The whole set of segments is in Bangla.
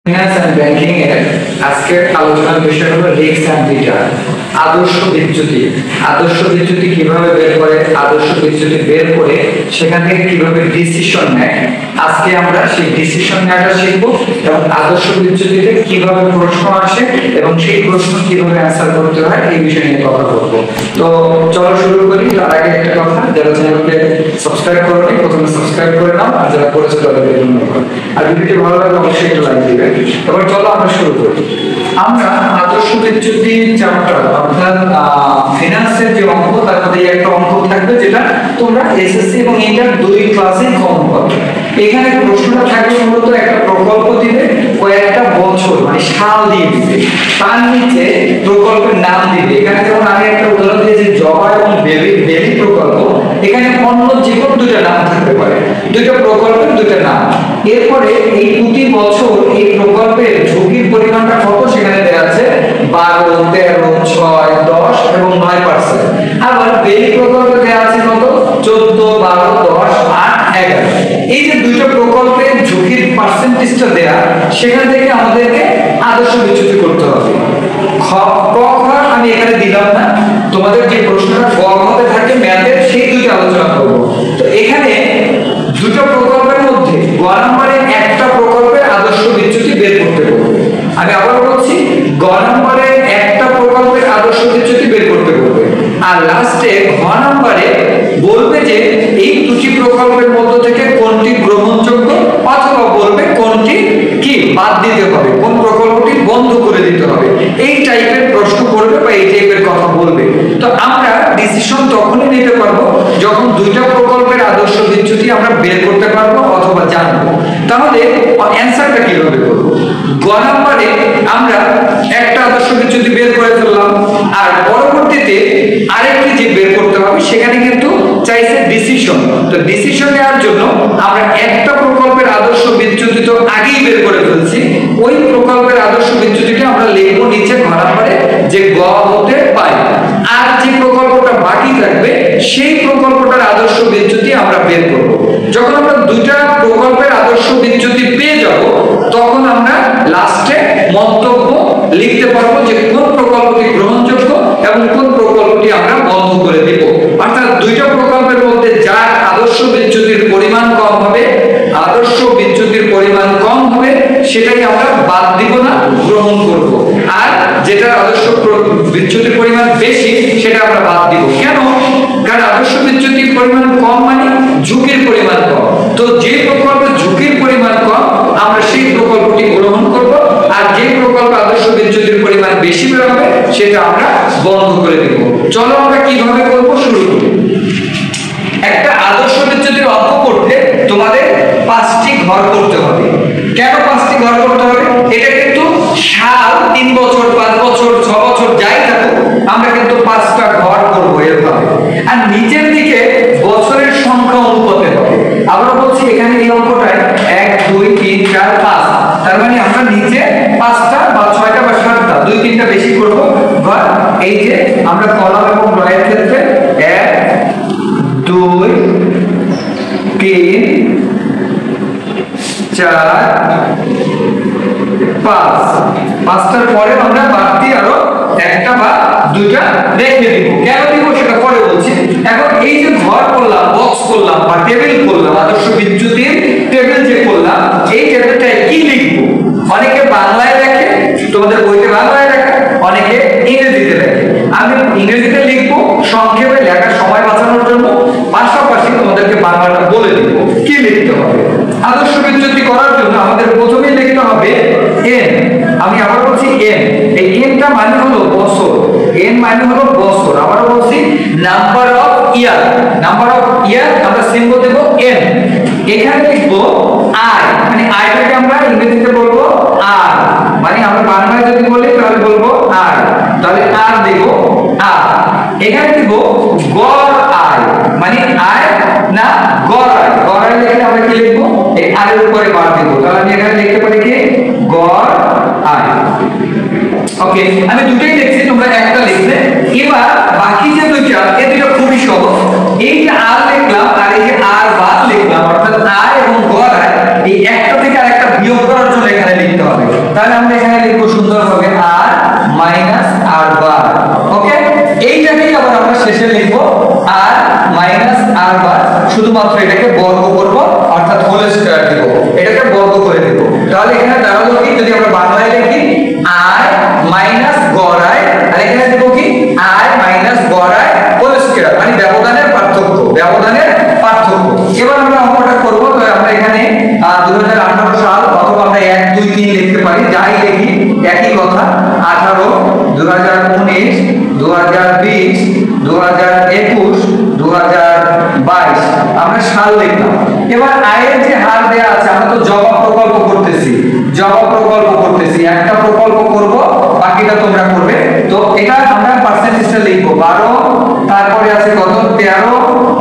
ফাইন্যান্স এন্ড ব্যাংকিং এর আজকের আলোচনার বিষয় হলো রিস্ক এন্ড রিটার্ন। আদর্শ বিচ্যুতি কিভাবে বের করে, আদর্শ বিচ্যুতি বের করে সেখান থেকে কিভাবে ডিসিশন নেয়। আজকে আমরা সেই ডিসিশন নেওয়াটা শিখবো এবং আদর্শ বিচ্যুতিতে কিভাবে প্রশ্ন আসে এবং সেই প্রশ্ন কিভাবে অ্যান্সার করতে হয় এই বিষয় নিয়ে কথা বলবো। তো চলো শুরু করি। তার আগে একটা কথা, যারা চ্যানেলকে সাবস্ক্রাইব করোনি প্রথমে সাবস্ক্রাইব করে নাও, আর যারা করেছো তাদেরকে ধন্যবাদ। আর ভিডিওটি ভালো লাগলে অবশ্যই একটা লাইক দিবেন। এবার চলো আমরা শুরু করি। আমরা আদর্শ বিচ্যুতি চ্যাপ্টার অর্থাৎ ফিনান্সের যে অঙ্ক, তার মধ্যে একটা অঙ্ক থাকবে যেটা তোমরা এসএসসি এবং ইন্টার দুই ক্লাসে কমন পাবে। এখানে প্রশ্নটা থাকবে মূলত একটা প্রকল্প দিবে, কয়েকটা বছর মানে সাল দিয়ে দিবে, তার নিচে প্রকল্পের নাম দিবে। এখানে যেমন আমি একটা উদাহরণ দিয়েছি জবা এবং বেবি প্রকল্প, এখানে অন্য যে কোনো দুইটা নাম থাকতে পারে, দুইটা প্রকল্পের দুইটা নাম। এরপরে এই প্রতি বছর এই প্রকল্পের ঝুঁকির পরিমাণটা কত সেখানে দেওয়া আছে 12, 13, 6, 10 এবং 9%। আবার বেবি প্রকল্পে দেওয়া আছে কত 14, 12, 10, 8, 11। এই যে দুইটা প্রকল্পের ঝুঁকির পার্সেন্টেজটা দেয়া, সেখান থেকে আমাদেরকে আদর্শ বিচ্যুতি করতে হবে। খ ক খ আমি এখানে দিলাম না, তোমাদের যে প্রশ্নটা ক খতে থাকে ম্যাথের সেই দুইটা আলোচনা করব। তো এখানে দুটো প্রকল্পের মধ্যে গ নম্বরে একটা প্রকল্পের আদর্শ বিচ্যুতি বের করতে হবে। আমি আবার বলছি, গ নম্বরে একটা প্রকল্পের আদর্শ বিচ্যুতি বের করতে হবে। আর লাস্টে ঘ নম্বরে বলবে যে এই দুটি প্রকল্পের মধ্য থেকে কোনটি গ্রহণযোগ্য, অথবা বলবে কোনটি কি বাদ দিতে হবে, কোন প্রকল্পটি বন্ধ করে দিতে হবে। এই টাইপের প্রশ্ন করবে বা এই টাইপের কথা বলবে। তো আমরা ডিসিশন তখনই নিতে পারবো যখন দুইটা প্রকল্পের আদর্শ বিচ্যুতি আমরা বের করতে পারবো অথবা জানবো। তাহলে অ্যানসারটা কিভাবে করব? গ নম্বরে আমরা একটা আদর্শ বিচ্যুতি বের করে ফেললাম, আর পরবর্তীতে আরেকটি যে বের করতে হবে সেখানে কিন্তু চাইছে ডিসিশন। তো ডিসিশন নেওয়ার জন্য আমরা একটা প্রকল্পের আদর্শ বিচ্যুতি তো আগেই বের করে ফেলছি, ওই প্রকল্পের আদর্শ বিচ্যুতিটা আমরা লিখবো নিচে ঘ নম্বরে যে গ হতে পারে। আর যে প্রকল্পটা বাকি থাকবে সেই প্রকল্পটার আদর্শ বিচ্যুতি আমরা বের করব। যখন আমরা দুইটা প্রকল্পের আদর্শ বিচ্যুতি পেয়ে যাব, তখন আমরা লাস্টে মন্তব্য লিখতে পারবো যে কোন প্রকল্পটি গ্রহণযোগ্য এবং কোন প্রকল্পটি আমরা বন্ধ করে দেব। অর্থাৎ দুইটা প্রকল্পের মধ্যে যার আদর্শ বিচ্যুতির পরিমাণ কম হবে, সেটাই আমরা বাদ দিব না, গ্রহণ করব। আর যেটা আদর্শ বিচ্যুতির পরিমাণ বেশি সেটা আমরা বাদ দিব। কেন? কারণ আদর্শ বিচ্যুতির পরিমাণ কম মানে ঝুঁকির পরিমাণ কম। তো যে প্রকল্পের ঝুঁকির পরিমাণ কম আমরা সেই প্রকল্পটি গ্রহণ করব, আর যে প্রকল্প আদর্শ বিচ্যুতির পরিমাণ বেশি বের হবে সেটা আমরা বন্ধ করে দেব। চলো আমরা কিভাবে করব শুরু করি। একটা আদর্শ বিচ্যুতির অঙ্ক করতে তোমাদের 5টি ঘর করতে হবে। কেন 5টি ঘর করতে হবে? এটা কিন্তু সাল 3 বছর, 5 বছর, 6 বছর যাই থাকুক, আমরা কিন্তু 5টা ঘর করব এভাবে। আর নিচের দিকে বছরের সংখ্যা অনুপাতে হবে। আবার বলছি, এখানে এই অঙ্কটায় 1, 2, 3, 4, 5, তার মানে আমরা নিচে 5টা বা 6টা বা 7টা, 2-3টা বেশি করব ঘর। এই যে আমরা কলাম এবং রয়ের ক্ষেত্রে 1, 2, 3, 4, 5, 5টার পরে আমরা বাড়তি আরো একটা বা দুইটা রেখে দিব। কেন দিব সেটা পরে বলছি। এখন এই যে ঘর করলাম, বক্স করলাম বা টেবিল করলাম, আদর্শ বিচ্যুতির টেবিল যে করলাম, এই টেবিলটায় কি লিখব? অনেকে বাংলায় লেখে, তোমাদের বইতে বাংলায় লেখে, অনেকে ইংরেজিতে লেখে। আমি ইংরেজিতে লিখবো সংক্ষেপে লেখার সময় বাঁচানোর জন্য, পাশাপাশি তোমাদেরকে বাংলাটা বলে দিব কি লিখতে হবে। আদর্শ বিচ্যুতি করার জন্য আমাদের প্রথমেই লিখতে হবে n। আমি আবার বলছি n। এই nটা মানে হলো বছর, n মানে হলো বছর। আবার বলছি number of year, number of year আমরা সিম্বল দেব n। এখানে লিখবো i, মানে iটাকে আমরা ইংরেজিতে বলবো r, মানে আমরা বাংলায় যদি বলি তাহলে বলবো r, তাহলে r দেব r। এখানে দেব গড় আয়, মানে আয় না গড় আয়। গড় আয় লিখলে আমরা কি লিখবো? এই r এর উপরে বার দেব। তাহলে আমি এখানে লিখতে পারি কি গড় আয়। ওকে, আমি দুটোই লিখছি, তোমরা একটা লিখলে। এবার বাকি যে দুইটা, এই দুটো খুবই সহজ। এই যে r লিখলাম আর এই যে r বাদ লিখলাম, অর্থাৎ আয় এবং গড় আয়, এই একটা থেকে আরেকটা বিয়োগ করার জন্য এখানে লিখতে হবে। শুধুমাত্র এটাকে বর্গ করব, অর্থাৎ হোল স্কয়ার দেব, এটাকে বর্গ করে দেব। তাহলে এখানে দাঁড়ালো কি, যদি আমরা বাংলায় লিখি i মাইনাস গড় i, আর এখানে দেব কি i মাইনাস গড় i হোল স্কয়ার, মানে ব্যবধানের পার্থক্য, ব্যবধানের পার্থক্য। এবার আমরা অঙ্কটা করব। তো আমরা এখানে 2018 সাল অথবা আমরা 1 2 3 লিখতে পারি, যাই লিখি একই কথা। 18, 2019, 2020, 2021, 2022 আমরা সাল লিখলাম। এবার আয়ের যে হার দেয়া আছে, আমরা তো জবাব প্রকল্প করতেছি, একটা প্রকল্প করব, বাকিটা তোমরা করবে। তো এটা আমরা পার্সেন্টেজটা লিখবো 12, তারপরে আছে কত 13,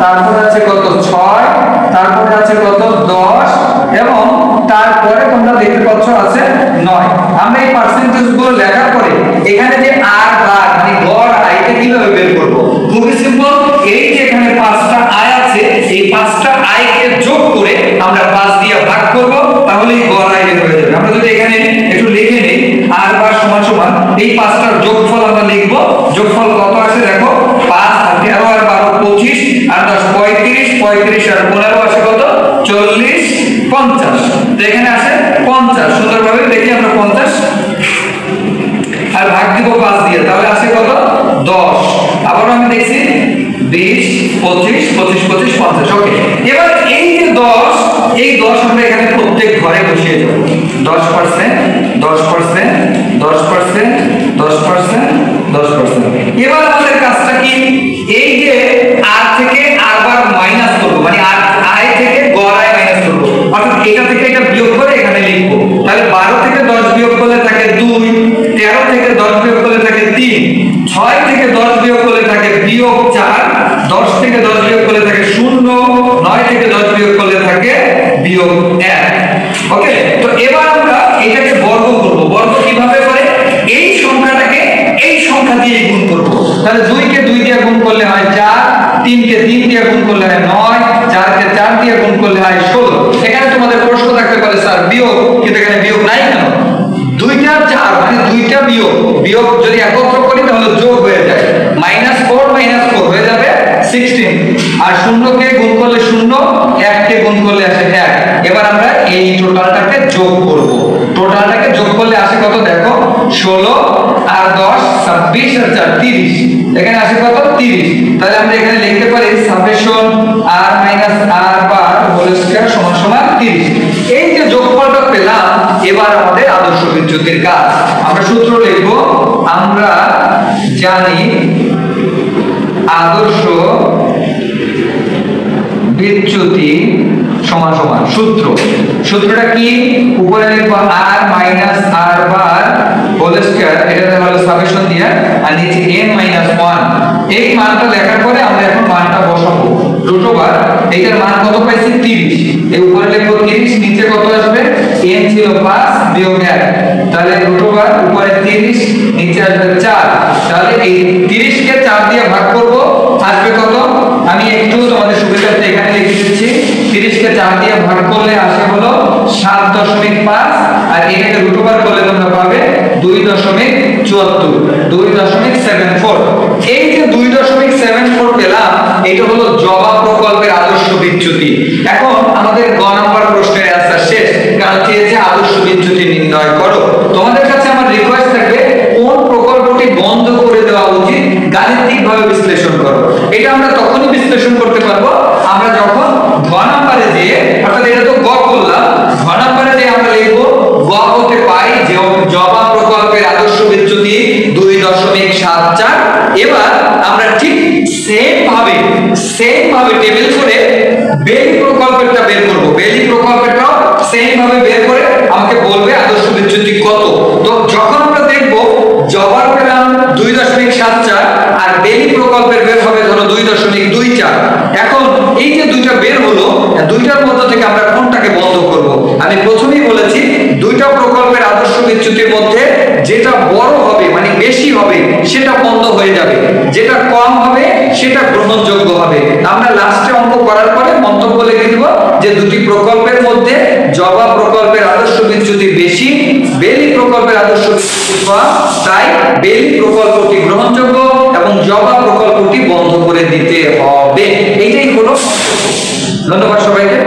তারপরে আছে কত 6, তারপরে আছে কত 10, এবং তারপরে তোমরা দেখতে পাচ্ছ আছে 9। আমরা এই পার্সেন্টেজ গুলো লেখার পরে এখানে যে আর বার মানে গড় আয়টা কিভাবে বের করব? খুবই সিম্পল। এই যে এখানে 5টা আয় আছে, এই 5টা আয়কে যোগ করে আমরা 5 দিয়ে ভাগ করব, তাহলেই গড় আয় বের হয়ে যাবে। আমরা যদি এখানে একটু লিখে নেই আর বার সমান সমান এই 5টার যোগফল আমরা লিখব। যোগফল কত আছে দেখো, 5 আর 13 আর 12 25 আর 10 35, 35 আর 15 আছে কত 40 50। তো এখানে আছে 50, সুন্দরভাবে দেখি আমরা 50 আর ভাগ দিব 5 দিয়ে, তাহলে আছে কত 10। আবার আমি দেখছি 20 25 25 25 50। ওকে, এবার এই যে 10, এই 10 আমরা এখানে প্রত্যেক ঘরে বসিয়ে দেব। 10%, 10%, 10%, 10%, 10%। এবার আমাদের কাজটা কি, এই যে আর থেকে আর বার মাইনাস করব, মানে আর আয় থেকে গড় আয় মাইনাস করব, অর্থাৎ এটা থেকে এটা বিয়োগ করে এখানে লিখব। তাহলে 12 থেকে 10 বিয়োগ করলে থাকে 2, 13 থেকে 10 বিয়োগ করলে থাকে 3, 6 থেকে 10 বিয়োগ করলে থাকে বিয়োগ 4, 10 থেকে 10 বিয়োগ করলে থাকে 0, 9 থেকে 10 বিয়োগ করলে থাকে বিয়োগ 1। ওকে, তো এবার আমরা এটাকে বর্গ করব। বর্গ কিভাবে করে, এই সংখ্যাটাকে এই সংখ্যা দিয়ে গুণ করব। তাহলে 2 কে 2 দিয়ে গুণ করলে হয় 4, 3 কে 3 দিয়ে গুণ করলে হয় 9, 4 কে 4 দিয়ে গুণ করলে হয় 16। এখানে তোমাদের প্রশ্ন থাকতে পারে স্যার বিয়োগ, কিন্তু এখানে বিয়োগ নাই কেন? 2টা 4 মানে 2টা বিয়োগ, বিয়োগ যদি একত্র করি তাহলে যোগ হয়ে যায়, -4 হয়ে যাবে 16। আর 0 কে গুণ করলে 0, 1 কে গুণ করলে আসে 1। এবার আমরা এই টোটালটাকে যোগ করব। টোটালটাকে যোগ করলে আসে কত দেখো, 16 আর 10 26 আর 4 30। এখানে আসে কত 30। তাহলে আমরা এখানে লিখতে পারি summation r - r bar whole square সমান সমান 30। এই যে যোগফলটা পেলাম, এবার আমাদের আদর্শ বিচ্যুতির কাজ। আমরা সূত্র লিখব। আমরা জানি আদর্শ বিচ্যুতি সমান সমান সূত্রটা কি, উপরে লিখব r minus r bar whole square, এটা হলো সামেশন দিয়া, আর নিচে n মাইনাস 1। এই মানটা লেখার পরে আমরা এখন মানটা বসাবো রুট ওভার, এটার মান কত পাইছি 30। এই উপরে লিখব 30, নিচে কত আসবে, n ছিল 5 বিয়োগ 1, তাহলে রুট ওভার উপরে 30, নিচে আসবে 4। তাহলে এই 30 কে 4 দিয়ে ভাগ করব, আসবে কত, আমি একটু তোমাদের সুবিধার্থে এখানে লিখে দিচ্ছি। 30 কে 4 দিয়ে ভাগ করলে আসে হলো 7.5, আর এটাকে রুট ওভার করলে তোমরা পাবে 2.74, 2.74। এই যে 2.74 পেলাম, এটা হলো জবা প্রকল্পের আদর্শ বিচ্যুতি। এখন আমাদের গ নাম্বার প্রশ্নের অ্যানসার শেষ, কারণ চেয়েছে আদর্শ বিচ্যুতি নির্ণয় করো। তোমাদের কাছে আমার রিকোয়েস্ট থাকবে কোন প্রকল্পটি বন্ধ করে দেওয়া উচিত গাণিতিকভাবে বিশ্লেষণ করো। এটা আমরা তখনই বিশ্লেষণ করতে পারবো আমরা যখন ঘ নাম্বারে যে, অর্থাৎ এটা তো গ করলাম, ঘ নাম্বারে যে আমরা লিখব গ হতে পাই যে জবা প্রকল্পের আদর্শ বিচ্যুতি 2.74। এবার আমরা ঠিক সেম ভাবে টেবিল করে বেলি প্রকল্পেরটা বের করব। বেলি প্রকল্পেরটাও সেম ভাবে বের করে আমাকে বলবে আদর্শ বিচ্যুতি কত। তো যখন আমরা দেখব জবার পেলাম 2.74 আর বেলি প্রকল্পের বের হবে ধরো 2.24। এখন এই যে দুইটা বের হলো, দুইটার মধ্যে থেকে আমরা কোনটাকে বন্ধ করব? আমি প্রথমেই বলেছি দুইটা প্রকল্পের আদর্শ বিচ্যুতির মধ্যে যেটা বড় হবে মানে বেশি হবে সেটা বন্ধ হয়ে যাবে, যেটা কম হবে সেটা গ্রহণযোগ্য হবে। আমরা লাস্টে অঙ্ক করার পরে মন্তব্য লিখে দিব যে দুটি প্রকল্পের মধ্যে জবা প্রকল্পের আদর্শ বিচ্যুতি বেশি, বেলি প্রকল্পের আদর্শ বিচ্যুতি কম, তাই বেলি প্রকল্পটি গ্রহণযোগ্য এবং জবা প্রকল্পটি বন্ধ করে দিতে হবে। এইটাই হলো ধন্যবাদ সবাইকে।